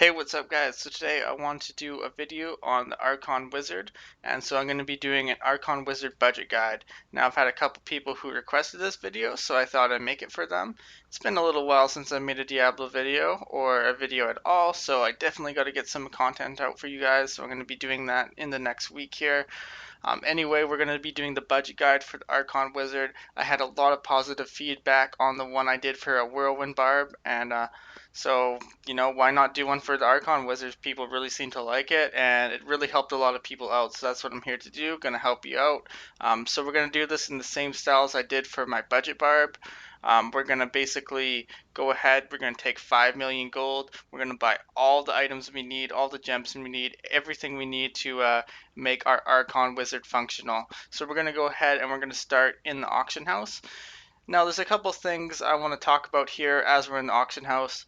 Hey, what's up guys? So today I want to do a video on the Archon Wizard, and so I'm going to be doing an Archon Wizard budget guide. Now I've had a couple people who requested this video, so I thought I'd make it for them. It's been a little while since I made a Diablo video, or a video at all, so I definitely got to get some content out for you guys, so I'm going to be doing that in the next week here. Anyway, we're going to be doing the budget guide for the Archon Wizard. I had a lot of positive feedback on the one I did for a Whirlwind Barb, and so, why not do one for the Archon Wizards? People really seem to like it, and it really helped a lot of people out, so that's what I'm here to do, going to help you out. So we're going to do this in the same style as I did for my budget Barb. We're going to basically go ahead, we're going to take 5 million gold, we're going to buy all the items we need, all the gems we need, everything we need to make our Archon Wizard functional. So we're going to go ahead and we're going to start in the auction house. Now there's a couple things I want to talk about here as we're in the auction house.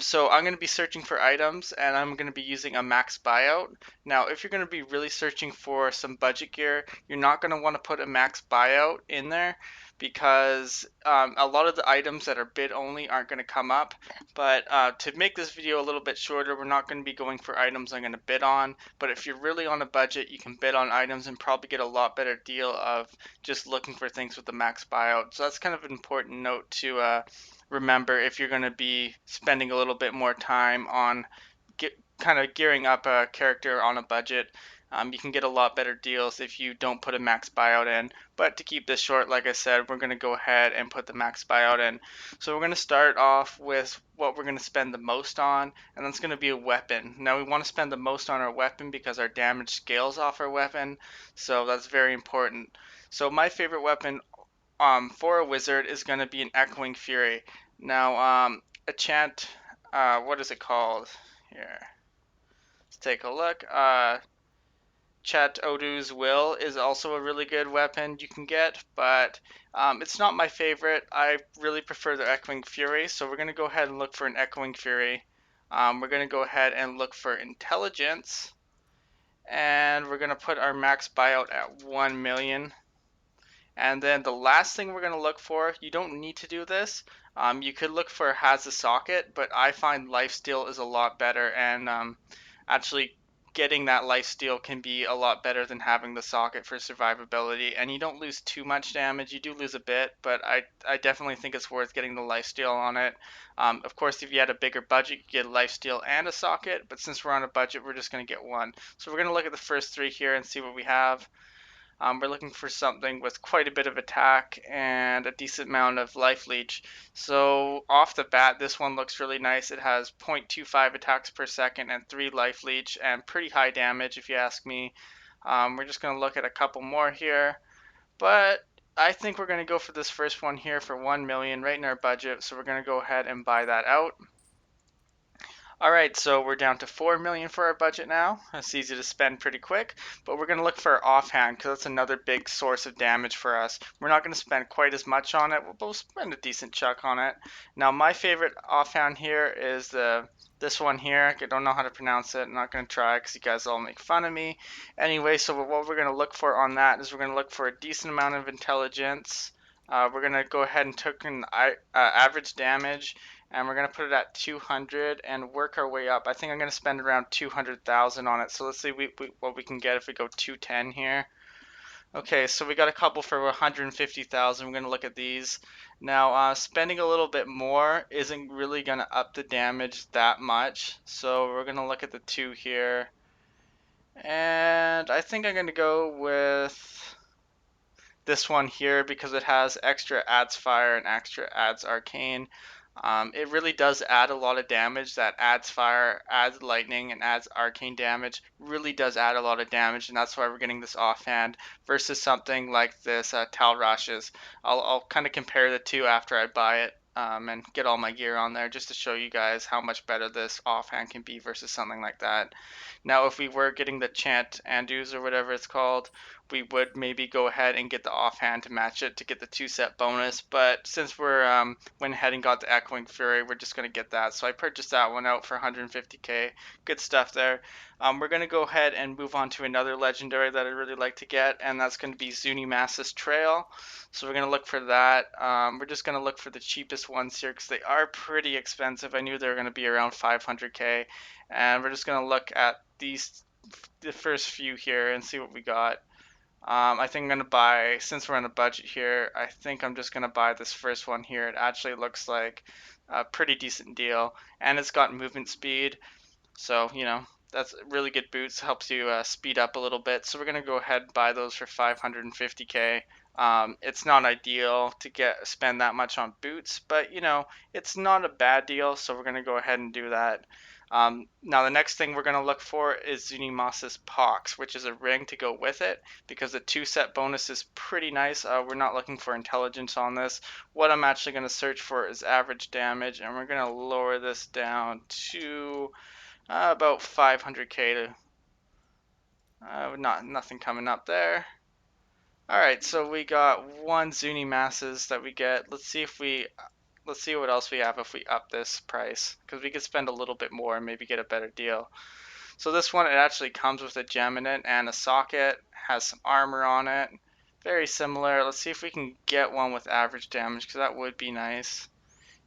So I'm going to be searching for items, and I'm going to be using a max buyout. Now if you're going to be really searching for some budget gear, you're not going to want to put a max buyout in there, because a lot of the items that are bid only aren't going to come up. But to make this video a little bit shorter, we're not going to be going for items I'm going to bid on. But if you're really on a budget, you can bid on items and probably get a lot better deal of just looking for things with the max buyout. So that's kind of an important note to remember if you're going to be spending a little bit more time on kind of gearing up a character on a budget. You can get a lot better deals if you don't put a max buyout in. But to keep this short, like I said, we're going to go ahead and put the max buyout in. So we're going to start off with what we're going to spend the most on, and that's going to be a weapon. Now we want to spend the most on our weapon because our damage scales off our weapon, so that's very important. So my favorite weapon for a wizard is going to be an Echoing Fury. Now, a chant, what is it called? Here, let's take a look. Chet Odu's Will is also a really good weapon you can get, but it's not my favorite. I really prefer the Echoing Fury, so we're going to go ahead and look for an Echoing Fury. We're going to go ahead and look for Intelligence, and we're going to put our max buyout at 1 million. And then the last thing we're going to look for, you don't need to do this. You could look for has a socket, but I find lifesteal is a lot better, and actually getting that lifesteal can be a lot better than having the socket for survivability. And you don't lose too much damage. You do lose a bit, but I definitely think it's worth getting the lifesteal on it. Of course, if you had a bigger budget, you could get a lifesteal and a socket, but since we're on a budget, we're just going to get one. So we're going to look at the first three here and see what we have. We're looking for something with quite a bit of attack and a decent amount of life leech. So off the bat, this one looks really nice. It has 0.25 attacks per second and 3 life leech and pretty high damage if you ask me. We're just going to look at a couple more here, but I think we're going to go for this first one here for 1 million right in our budget, so we're going to go ahead and buy that out. Alright, so we're down to 4 million for our budget now. That's easy to spend pretty quick, but we're going to look for offhand because that's another big source of damage for us. We're not going to spend quite as much on it, but we'll spend a decent chunk on it. Now my favorite offhand here is this one here. I don't know how to pronounce it. I'm not going to try because you guys all make fun of me. Anyway, so what we're going to look for on that is we're going to look for a decent amount of intelligence. We're going to go ahead and take an average damage, and we're going to put it at 200 and work our way up. I think I'm going to spend around 200,000 on it. So let's see what we can get if we go 210 here. Okay, so we got a couple for 150,000. We're going to look at these. Now, spending a little bit more isn't really going to up the damage that much. So we're going to look at the two here. And I think I'm going to go with this one here because it has extra adds fire and extra adds arcane. It really does add a lot of damage. That adds fire, adds lightning, and adds arcane damage. Really does add a lot of damage, and that's why we're getting this offhand versus something like this Tal Rashes. I'll kind of compare the two after I buy it and get all my gear on there just to show you guys how much better this offhand can be versus something like that. Now, if we were getting the Chant Andus or whatever it's called, we would maybe go ahead and get the offhand to match it to get the 2-set bonus. But since we're went ahead and got the Echoing Fury, we're just gonna get that. So I purchased that one out for 150k. Good stuff there. We're gonna go ahead and move on to another legendary that I really like to get, and that's gonna be Zunimasa's Trail. So we're gonna look for that. We're just gonna look for the cheapest ones here because they are pretty expensive. I knew they were gonna be around 500k, and we're just gonna look at the first few here and see what we got. I think I'm gonna buy, since we're on a budget here, I think I'm just gonna buy this first one here. It actually looks like a pretty decent deal, and it's got movement speed, so that's really good boots. Helps you speed up a little bit. So we're gonna go ahead and buy those for 550k. It's not ideal to spend that much on boots, but it's not a bad deal. So we're gonna go ahead and do that. Now the next thing we're going to look for is Zunimasa's Pox, which is a ring to go with it, because the 2-set bonus is pretty nice. We're not looking for intelligence on this. What I'm actually going to search for is average damage, and we're going to lower this down to about 500k to nothing coming up there. Alright, so we got one Zunimasa's that we get. Let's see what else we have if we up this price, because we could spend a little bit more and maybe get a better deal. So this one, it actually comes with a gem in it and a socket, has some armor on it, very similar. Let's see if we can get one with average damage, because that would be nice.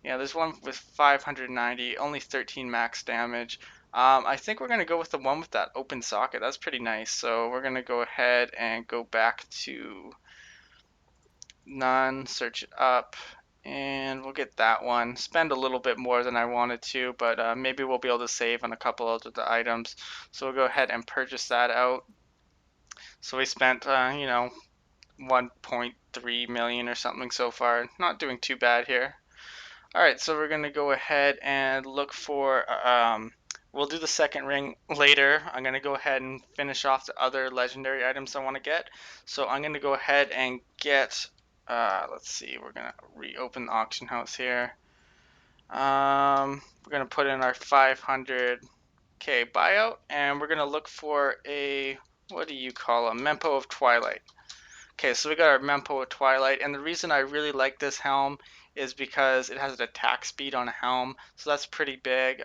Yeah, there's one with 590, only 13 max damage. I think we're going to go with the one with that open socket. That's pretty nice. So we're going to go ahead and go back to none, search it up, and we'll get that one. Spend a little bit more than I wanted to, but maybe we'll be able to save on a couple of the items. So we'll go ahead and purchase that out. So we spent 1.3 million or something so far. Not doing too bad here. Alright, so we're going to go ahead and look for, we'll do the second ring later. I'm going to go ahead and finish off the other legendary items I want to get. So I'm going to go ahead and get, let's see, we're going to reopen the auction house here. We're going to put in our 500k buyout, and we're going to look for a, what do you call a Mempo of Twilight. Okay, so we got our Mempo of Twilight, and the reason I really like this helm is because it has an attack speed on a helm, so that's pretty big.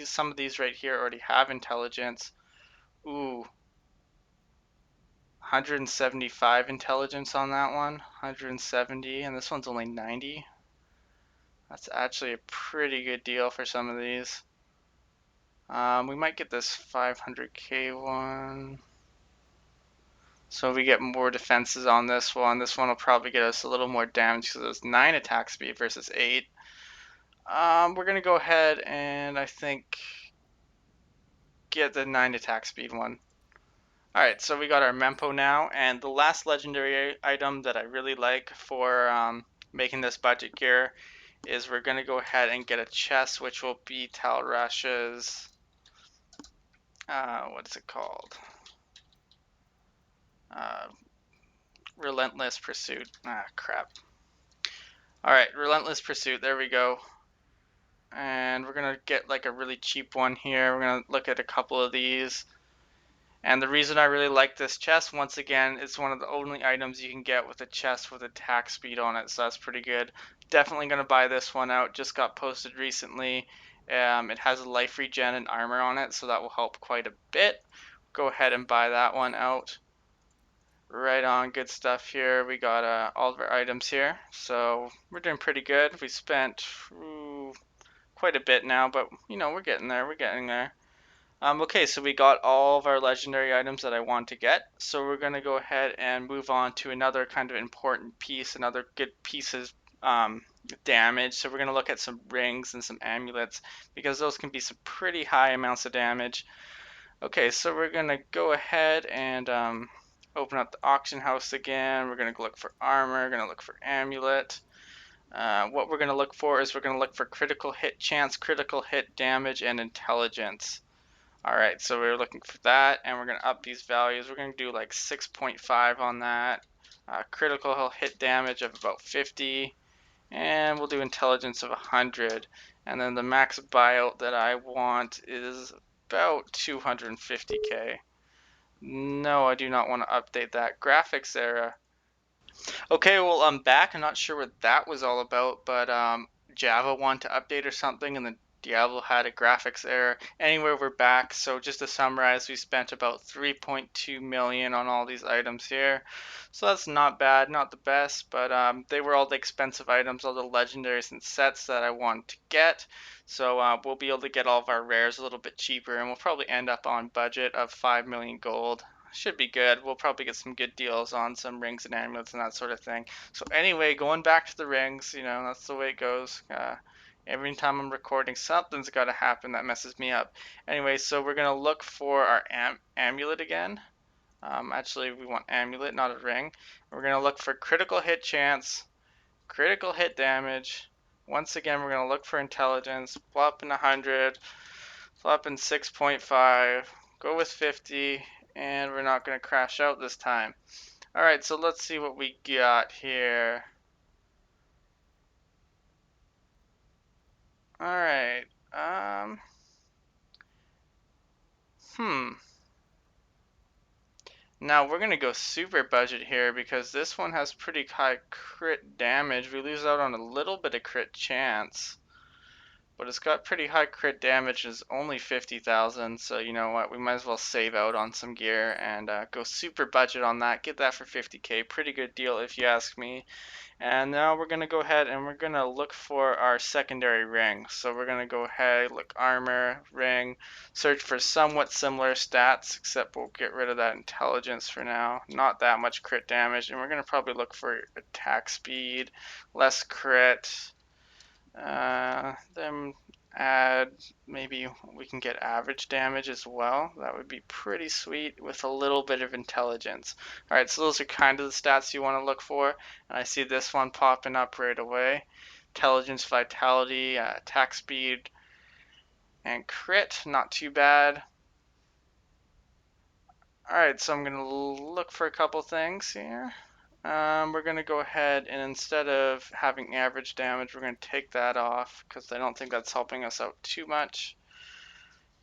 Some of these right here already have intelligence. Ooh, 175 intelligence on that one, 170, and this one's only 90. That's actually a pretty good deal for some of these. We might get this 500k one. So we get more defenses on this one. This one will probably get us a little more damage because it's 9 attack speed versus 8. We're going to go ahead and I think get the 9 attack speed one. Alright, so we got our Mempo now, and the last legendary item that I really like for making this budget gear is we're going to go ahead and get a chest, which will be Talrash's, what is it called? Relentless Pursuit. Ah, crap. Alright, Relentless Pursuit, there we go. And we're going to get like a really cheap one here. We're going to look at a couple of these. And the reason I really like this chest, once again, it's one of the only items you can get with a chest with attack speed on it, so that's pretty good. Definitely going to buy this one out. Just got posted recently. It has a life regen and armor on it, so that will help quite a bit. Go ahead and buy that one out. Right on, good stuff here. We got all of our items here, so we're doing pretty good. We spent quite a bit now, but we're getting there. We're getting there. Okay, so we got all of our legendary items that I want to get. So we're going to go ahead and move on to another kind of important piece, another good piece of damage. So we're going to look at some rings and some amulets, because those can be some pretty high amounts of damage. Okay, so we're going to go ahead and open up the auction house again. We're going to look for armor, we're going to look for amulet. What we're going to look for is we're going to look for critical hit chance, critical hit damage, and intelligence. Alright, so we're looking for that, and we're going to up these values. We're going to do like 6.5 on that. Critical hit damage of about 50, and we'll do intelligence of 100. And then the max buyout that I want is about 250k. No, I do not want to update that. Graphics error. Okay, well, I'm back. I'm not sure what that was all about, but Java wanted to update or something, and then Diablo had a graphics error. Anyway, we're back. So just to summarize, we spent about 3.2 million on all these items here. So that's not bad, not the best, but they were all the expensive items, all the legendaries and sets that I wanted to get. So we'll be able to get all of our rares a little bit cheaper, and we'll probably end up on budget of 5 million gold. Should be good. We'll probably get some good deals on some rings and amulets and that sort of thing. So anyway, going back to the rings, that's the way it goes. Every time I'm recording, something's got to happen that messes me up. Anyway, so we're gonna look for our amulet again. Actually, we want amulet, not a ring. We're gonna look for critical hit chance, critical hit damage. Once again, we're gonna look for intelligence. Flop in 100. Flop in 6.5. Go with 50. And we're not going to crash out this time. Alright, so let's see what we got here. Alright, Now we're going to go super budget here because this one has pretty high crit damage. We lose out on a little bit of crit chance. But it's got pretty high crit damage, is only 50,000, so you know what, we might as well save out on some gear and go super budget on that. Get that for 50k, pretty good deal if you ask me. And now we're going to go ahead and we're going to look for our secondary ring. So we're going to go ahead, look armor, ring, search for somewhat similar stats, except we'll get rid of that intelligence for now. Not that much crit damage, and we're going to probably look for attack speed, less crit. Then add, maybe we can get average damage as well. That would be pretty sweet with a little bit of intelligence. Alright, so those are kind of the stats you want to look for. And I see this one popping up right away. Intelligence, vitality, attack speed, and crit. Not too bad. Alright, so I'm going to look for a couple things here. We're going to go ahead and instead of having average damage, we're going to take that off because I don't think that's helping us out too much.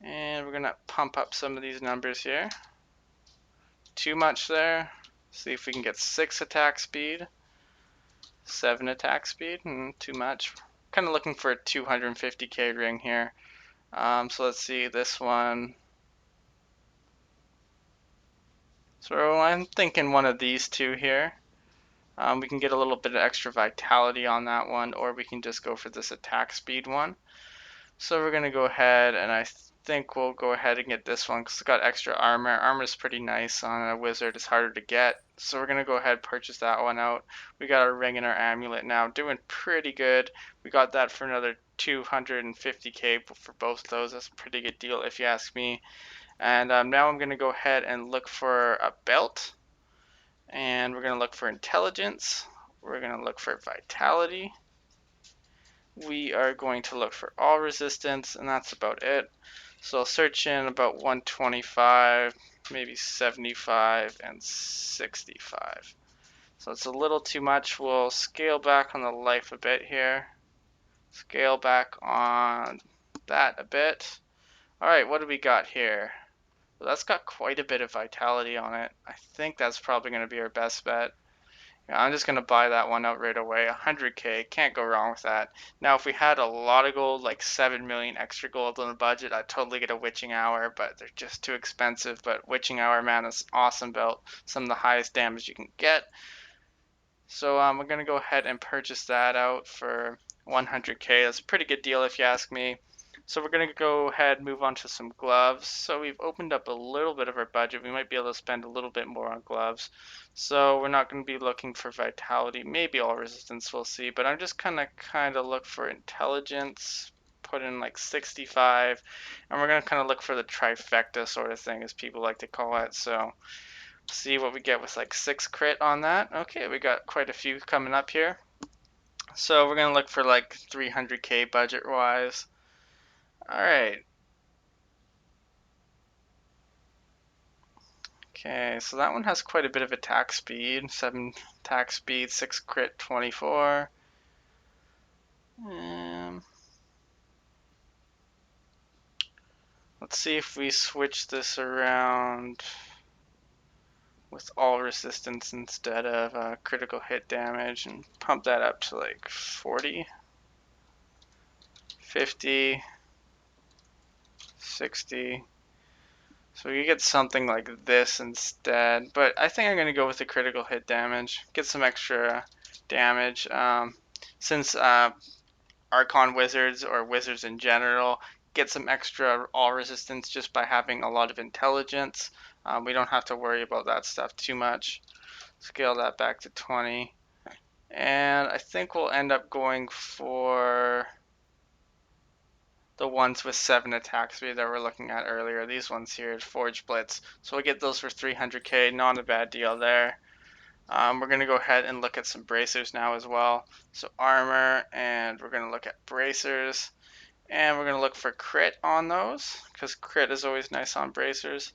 And we're going to pump up some of these numbers here. Too much there. See if we can get 6 attack speed, 7 attack speed, too much. Kind of looking for a 250k ring here. So let's see this one. So I'm thinking one of these two here. We can get a little bit of extra vitality on that one, or we can just go for this attack speed one. So we're going to go ahead, and I think we'll go ahead and get this one because it's got extra armor. Armor is pretty nice on a wizard. It's harder to get. So we're going to go ahead and purchase that one out. We got our ring and our amulet now. Doing pretty good. We got that for another 250k for both of those. That's a pretty good deal if you ask me. And now I'm going to go ahead and look for a belt. And we're going to look for intelligence. We're going to look for vitality. We are going to look for all resistance, and that's about it. So I'll search in about 125, maybe 75, and 65. So it's a little too much. We'll scale back on the life a bit here. Scale back on that a bit. Alright, what do we got here? Well, that's got quite a bit of vitality on it. I think that's probably going to be our best bet. Yeah, I'm just going to buy that one out right away. 100k, can't go wrong with that. Now, if we had a lot of gold, like 7 million extra gold on the budget, I'd totally get a Witching Hour, but they're just too expensive. But Witching Hour, man, is an awesome belt. Some of the highest damage you can get. So we're going to go ahead and purchase that out for 100k. That's a pretty good deal if you ask me. So we're going to go ahead and move on to some gloves. So we've opened up a little bit of our budget. We might be able to spend a little bit more on gloves. So we're not going to be looking for vitality, maybe all resistance, we'll see. But I'm just kind of look for intelligence, put in like 65. And we're going to kind of look for the trifecta sort of thing, as people like to call it. So see what we get with like 6 crit on that. Okay, we got quite a few coming up here. So we're going to look for like 300k budget wise. Alright. Okay, so that one has quite a bit of attack speed. 7 attack speed, 6 crit, 24. Let's see if we switch this around. with all resistance instead of critical hit damage, and pump that up to like 40, 50, 60. So you get something like this instead, but I think I'm going to go with the critical hit damage, get some extra damage, since Archon wizards or wizards in general get some extra all resistance just by having a lot of intelligence. We don't have to worry about that stuff too much. Scale that back to 20. And I think we'll end up going for the ones with 7 attack speed that we're looking at earlier. These ones here, Forge Blitz. So we'll get those for 300k, not a bad deal there. We're going to go ahead and look at some bracers now as well. So armor, and we're going to look at bracers. And we're going to look for crit on those, because crit is always nice on bracers.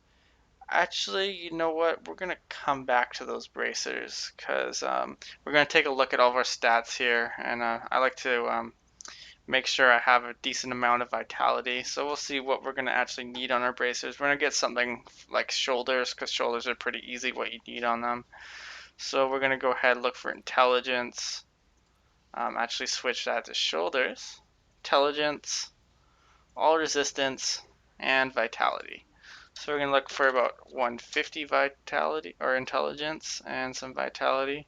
Actually, you know what? We're going to come back to those bracers, because we're going to take a look at all of our stats here. And I like to make sure I have a decent amount of vitality. So we'll see what we're going to actually need on our bracers. We're going to get something like shoulders, because shoulders are pretty easy what you need on them. So we're going to go ahead and look for intelligence. Actually switch that to shoulders. Intelligence, all resistance, and vitality. So we're going to look for about 150 vitality or intelligence and some vitality.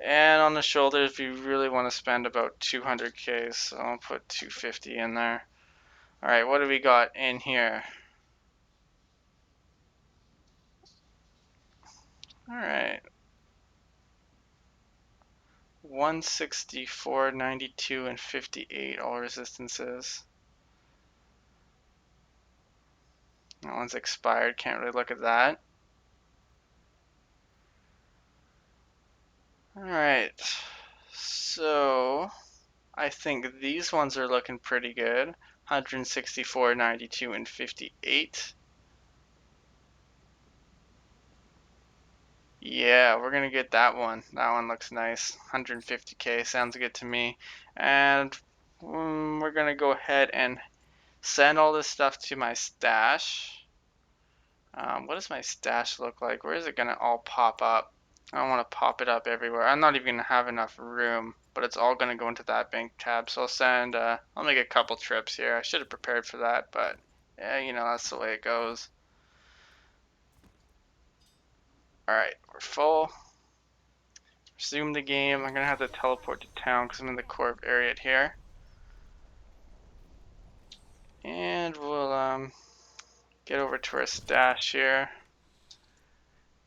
And on the shoulders, we really want to spend about 200k, so I'll put 250 in there. Alright, what do we got in here? Alright. 164, 92, and 58 all resistances. That one's expired, can't really look at that. Alright, so I think these ones are looking pretty good. 164, 92, and 58. Yeah, we're gonna get that one. That one looks nice. 150k sounds good to me. And we're gonna go ahead and send all this stuff to my stash. What does my stash look like? Where is it gonna all pop up? I don't want to pop it up everywhere. I'm not even gonna have enough room, but it's all gonna go into that bank tab. So I'll send. I'll make a couple trips here. I should have prepared for that, but yeah, you know that's the way it goes. All right, we're full. Resume the game. I'm gonna have to teleport to town because I'm in the corp area here. And we'll get over to our stash here.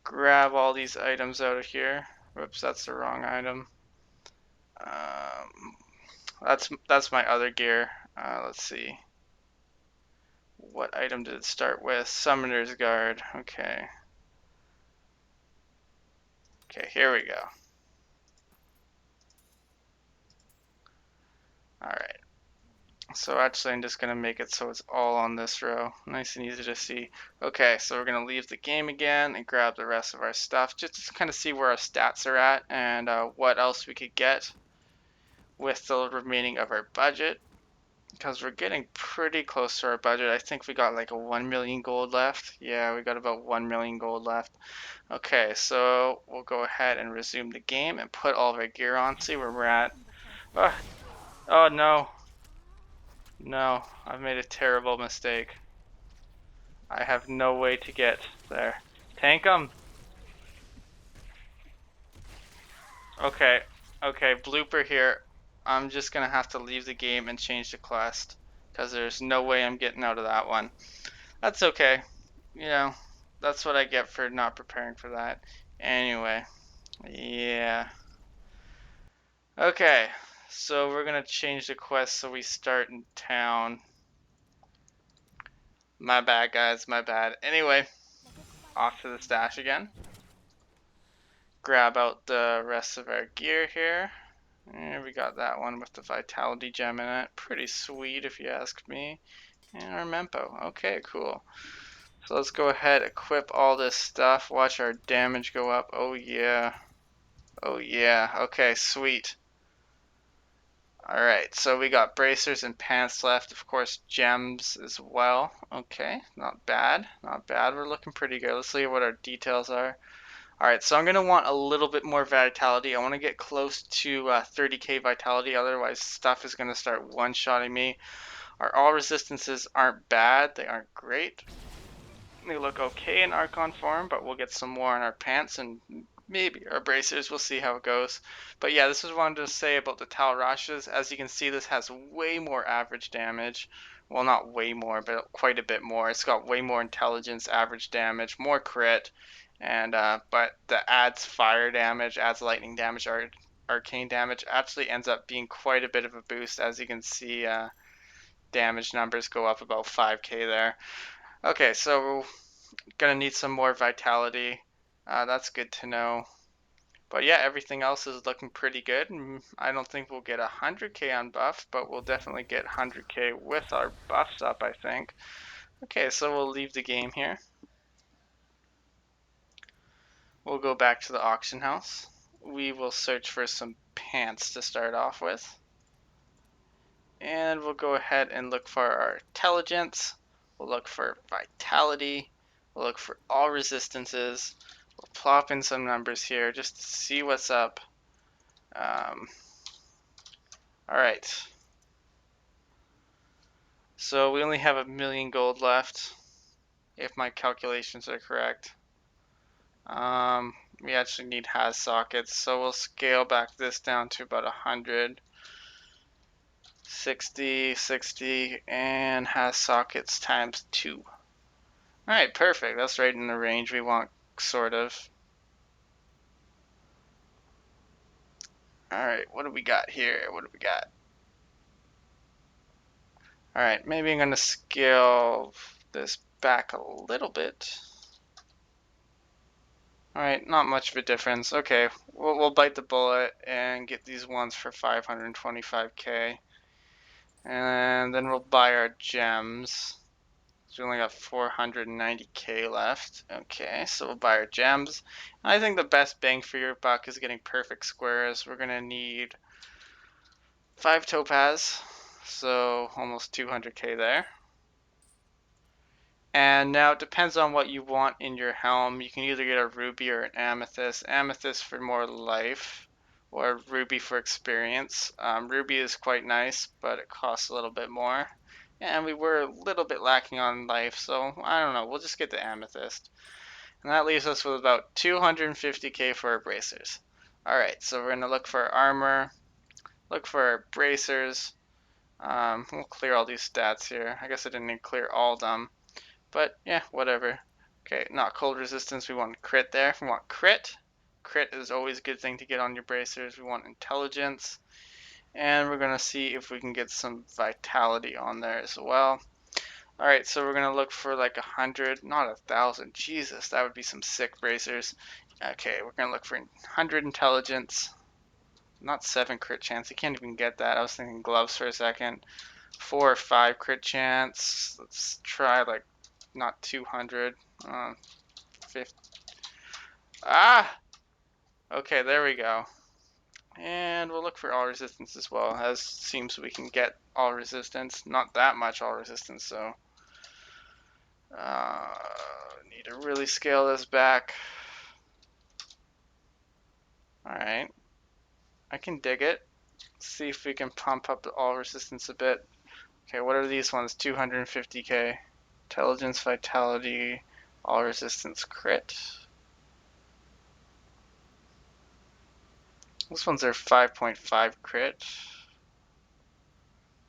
Grab all these items out of here. Whoops, that's the wrong item. That's my other gear. Let's see. What item did it start with? Summoner's Guard. Okay. Okay, here we go. Alright. So actually I'm just going to make it so it's all on this row. Nice and easy to see. Okay, so we're going to leave the game again and grab the rest of our stuff just to kind of see where our stats are at and what else we could get with the remaining of our budget. Because we're getting pretty close to our budget. I think we got like a 1 million gold left. Yeah, we got about 1 million gold left. Okay, so we'll go ahead and resume the game and put all of our gear on, see where we're at. Oh no. No, I've made a terrible mistake. I have no way to get there. Tank him! Okay, okay, blooper here. I'm just gonna have to leave the game and change the quest. Because there's no way I'm getting out of that one. That's okay. You know, that's what I get for not preparing for that. Anyway, yeah. Okay, so we're gonna change the quest so we start in town. My bad, guys, my bad. Anyway, off to the stash again. Grab out the rest of our gear here. And we got that one with the vitality gem in it. Pretty sweet if you ask me. And our mempo. Okay, cool. So let's go ahead, equip all this stuff. Watch our damage go up. Oh yeah. Oh yeah. Okay, sweet. Alright, so we got bracers and pants left. Of course, gems as well. Okay, not bad. Not bad. We're looking pretty good. Let's see what our details are. Alright, so I'm going to want a little bit more vitality. I want to get close to 30k vitality, otherwise stuff is going to start one-shotting me. Our all resistances aren't bad, they aren't great. They look okay in Archon form, but we'll get some more on our pants and maybe our bracers. We'll see how it goes. But yeah, this is what I wanted to say about the Tal Rashes. As you can see, this has way more average damage. Well, not way more, but quite a bit more. It's got way more intelligence, average damage, more crit, and but the adds fire damage, adds lightning damage, arcane damage actually ends up being quite a bit of a boost. As you can see, damage numbers go up about 5k there. Okay, so gonna need some more vitality. That's good to know. But yeah, everything else is looking pretty good. I don't think we'll get 100k on buff, but we'll definitely get 100k with our buffs up, I think. Okay, so we'll leave the game here. We'll go back to the auction house. We will search for some pants to start off with. And we'll go ahead and look for our intelligence. We'll look for vitality. We'll look for all resistances. We'll plop in some numbers here just to see what's up. Alright. So we only have 1,000,000 gold left, if my calculations are correct. We actually need has sockets, so we'll scale back this down to about 100. 60, 60, and has sockets times 2. Alright, perfect. That's right in the range we want, sort of. Alright, what do we got here? What do we got? Alright, maybe I'm going to scale this back a little bit. Alright, not much of a difference. Okay, we'll bite the bullet and get these ones for 525k. And then we'll buy our gems. So we only got 490k left. Okay, so we'll buy our gems. I think the best bang for your buck is getting perfect squares. We're going to need 5 topaz, so almost 200k there. And now it depends on what you want in your helm. You can either get a ruby or an amethyst. Amethyst for more life, or ruby for experience. Ruby is quite nice, but it costs a little bit more. And we were a little bit lacking on life, so I don't know. We'll just get the amethyst. And that leaves us with about 250k for our bracers. Alright, so we're going to look for our armor, look for our bracers. We'll clear all these stats here. I guess I didn't need to clear all of them. But yeah, whatever. Okay, not cold resistance. We want crit there. We want crit. Crit is always a good thing to get on your bracers. We want intelligence. And we're going to see if we can get some vitality on there as well. Alright, so we're going to look for like 100, not 1,000. Jesus, that would be some sick bracers. Okay, we're going to look for 100 intelligence. Not 7 crit chance. You can't even get that. I was thinking gloves for a second. 4 or 5 crit chance. Let's try like not 200. 50. Ah! Okay, there we go. And we'll look for all resistance as well, as seems we can get all resistance. Not that much all resistance, so need to really scale this back. Alright. I can dig it. See if we can pump up the all resistance a bit. Okay, what are these ones? 250k. Intelligence, vitality, all resistance, crit. These ones are 5.5 crit.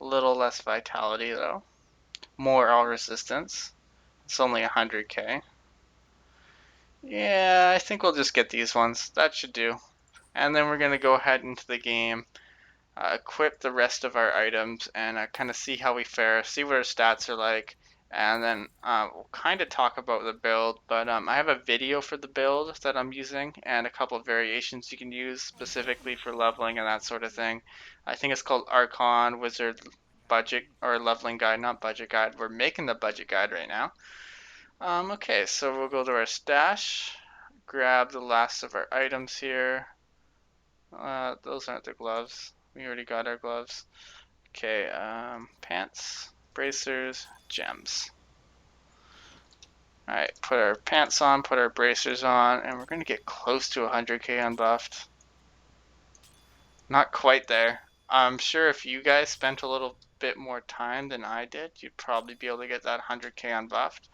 A little less vitality though. More all resistance. It's only 100k. Yeah, I think we'll just get these ones. That should do. And then we're going to go ahead into the game, equip the rest of our items, and kind of see how we fare, see what our stats are like, and then we'll kind of talk about the build. But I have a video for the build that I'm using, and a couple of variations you can use specifically for leveling and that sort of thing. I think it's called Archon Wizard Budget, or Leveling Guide, not Budget Guide. We're making the Budget Guide right now. Okay, so we'll go to our stash, grab the last of our items here. Those aren't the gloves. We already got our gloves. Okay, pants, bracers, gems. Alright, put our pants on, put our bracers on, and we're going to get close to 100k unbuffed. Not quite there. I'm sure if you guys spent a little bit more time than I did, you'd probably be able to get that 100k unbuffed.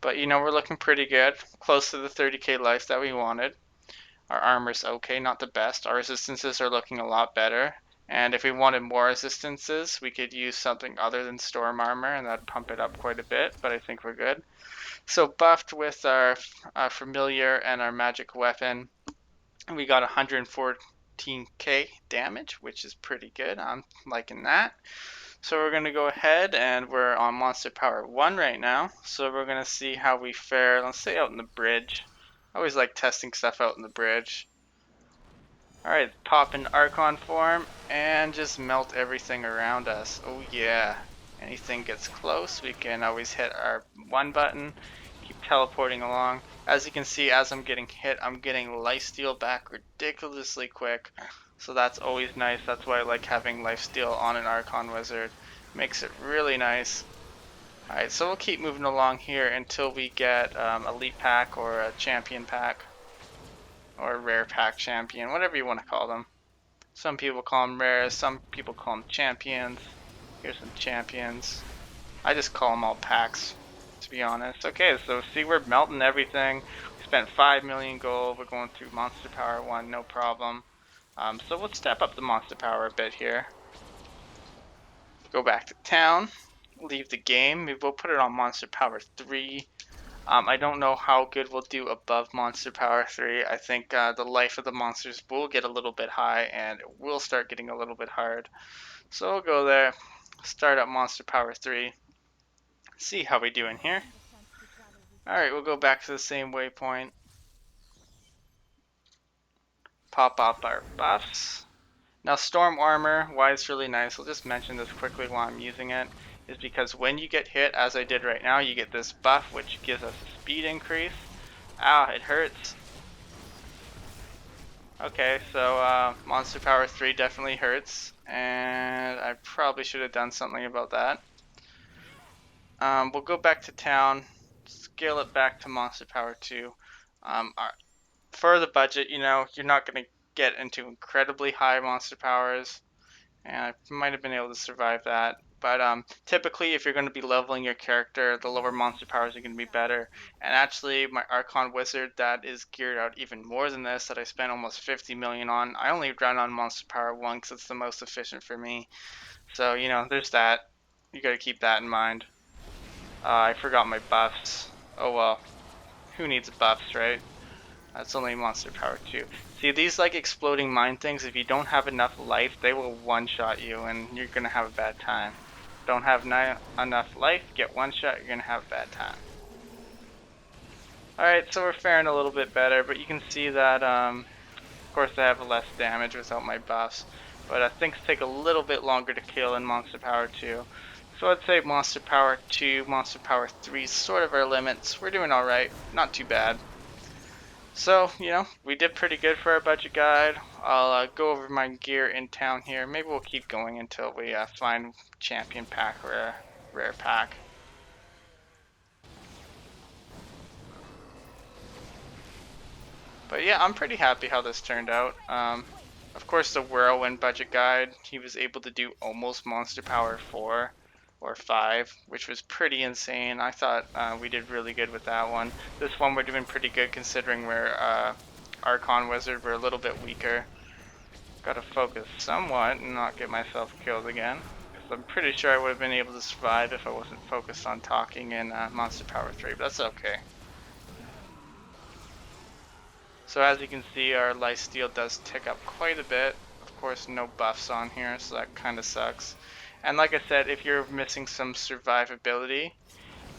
But you know, we're looking pretty good, close to the 30k life that we wanted. Our armor's okay, not the best. Our resistances are looking a lot better. And if we wanted more resistances, we could use something other than storm armor, and that'd pump it up quite a bit, but I think we're good. So buffed with our familiar and our magic weapon, we got 114k damage, which is pretty good. I'm liking that. So we're going to go ahead, and we're on monster power 1 right now. So we're going to see how we fare, let's say out in the bridge. I always like testing stuff out in the bridge. Alright, pop in Archon form and just melt everything around us. Oh yeah. Anything gets close, we can always hit our 1 button, keep teleporting along. As you can see, as I'm getting hit, I'm getting lifesteal back ridiculously quick. So that's always nice. That's why I like having lifesteal on an Archon Wizard. Makes it really nice. Alright, so we'll keep moving along here until we get Elite Pack or a Champion Pack. Or Rare Pack Champion, whatever you want to call them. Some people call them rares, some people call them champions. Here's some champions. I just call them all packs, to be honest. Okay, so see, we're melting everything. We spent 5 million gold. We're going through monster power 1, no problem. So we'll step up the monster power a bit here. Go back to town. Leave the game. Maybe we'll put it on monster power 3. I don't know how good we'll do above monster power 3. I think the life of the monsters will get a little bit high, and it will start getting a little bit hard. So we'll go there, start up monster power 3, see how we do in here. Alright, we'll go back to the same waypoint. Pop up our buffs. Now storm armor, why it's really nice, I'll just mention this quickly while I'm using it, is because when you get hit, as I did right now, you get this buff which gives us a speed increase. Ow, it hurts. Okay, so monster power 3 definitely hurts, and I probably should have done something about that. We'll go back to town, scale it back to monster power 2. For the budget, you know, you're not going to get into incredibly high monster powers, and I might have been able to survive that. But typically, if you're going to be leveling your character, the lower monster powers are going to be better. And actually, my Archon Wizard that is geared out even more than this, that I spent almost 50 million on, I only run on monster power 1 because it's the most efficient for me. So, you know, there's that. You got to keep that in mind. I forgot my buffs. Oh well. Who needs buffs, right? That's only monster power 2. See, these like exploding mine things, if you don't have enough life, they will one-shot you and you're going to have a bad time. Don't have enough life, get one shot, you're going to have a bad time. Alright, so we're faring a little bit better, but you can see that, of course I have less damage without my buffs. But things take a little bit longer to kill in monster power 2. So I'd say monster power 2, monster power 3 is sort of our limits. We're doing alright, not too bad. So, you know, we did pretty good for our budget guide. I'll go over my gear in town here. Maybe we'll keep going until we find champion pack or a rare pack. But yeah, I'm pretty happy how this turned out. Of course, the Whirlwind budget guide, he was able to do almost monster power 4 or 5, which was pretty insane. I thought we did really good with that one. This one we're doing pretty good considering we're Archon Wizard, we're a little bit weaker. Gotta focus somewhat and not get myself killed again. Because I'm pretty sure I would have been able to survive if I wasn't focused on talking in Monster Power 3, but that's okay. So as you can see, our lifesteal does tick up quite a bit. Of course, no buffs on here, so that kind of sucks. And like I said, if you're missing some survivability,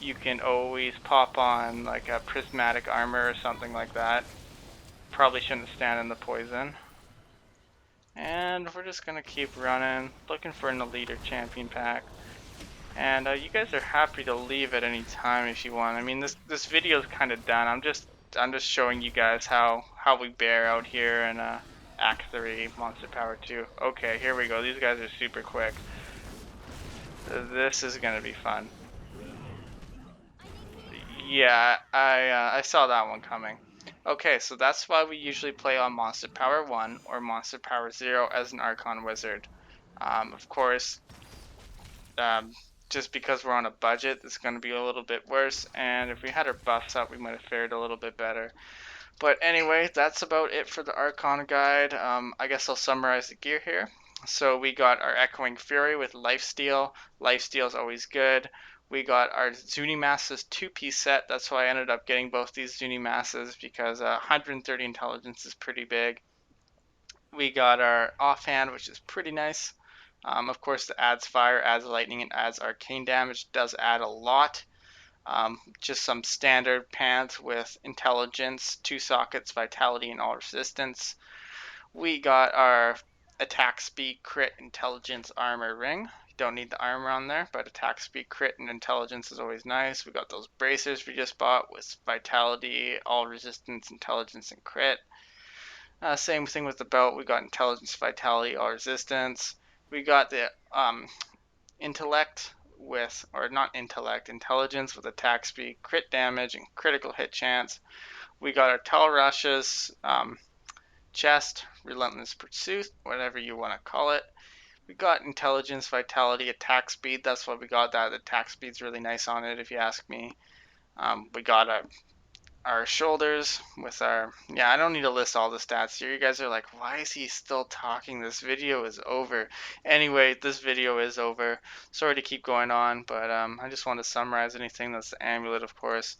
you can always pop on like a prismatic armor or something like that. Probably shouldn't stand in the poison. And we're just gonna keep running, looking for an elite or champion pack. And you guys are happy to leave at any time if you want. I mean, this video is kind of done. I'm just showing you guys how we bear out here in Act 3, Monster Power 2. Okay, here we go. These guys are super quick. This is gonna be fun. Yeah, I saw that one coming. Okay, so that's why we usually play on Monster Power 1 or Monster Power 0 as an Archon Wizard. Of course, um, just because we're on a budget, it's going to be a little bit worse, and if we had our buffs up, we might have fared a little bit better. But anyway, that's about it for the Archon guide. I guess I'll summarize the gear here. So we got our Echoing Fury with Lifesteal. Lifesteal is always good. We got our Zuni Masses 2-piece set. That's why I ended up getting both these Zuni Masses because 130 intelligence is pretty big. We got our Offhand, which is pretty nice. Of course, it adds fire, adds lightning, and adds arcane damage. Does add a lot. Just some standard pants with intelligence, 2 sockets, vitality, and all resistance. We got our attack speed, crit, intelligence, armor ring. Don't need the armor on there, but attack speed, crit, and intelligence is always nice. We got those bracers we just bought with vitality, all resistance, intelligence, and crit. Same thing with the belt. We got intelligence, vitality, all resistance. We got the intellect with, or not intellect, intelligence with attack speed, crit damage, and critical hit chance. We got our Tell Rushes, chest, relentless pursuit, whatever you want to call it. We got intelligence, vitality, attack speed. That's what we got. That attack speed's really nice on it, if you ask me. We got our shoulders with our, yeah, I don't need to list all the stats here. You guys are like, why is he still talking? This video is over. Anyway, this video is over. Sorry to keep going on, but I just want to summarize anything. That's the amulet, of course.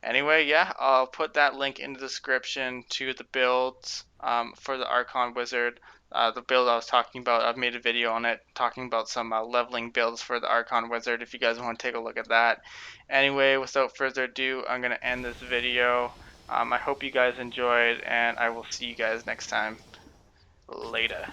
Anyway, yeah, I'll put that link in the description to the builds for the Archon Wizard. The build I was talking about, I've made a video on it talking about some leveling builds for the Archon Wizard if you guys want to take a look at that. Anyway, without further ado, I'm going to end this video. I hope you guys enjoyed, and I will see you guys next time. Later.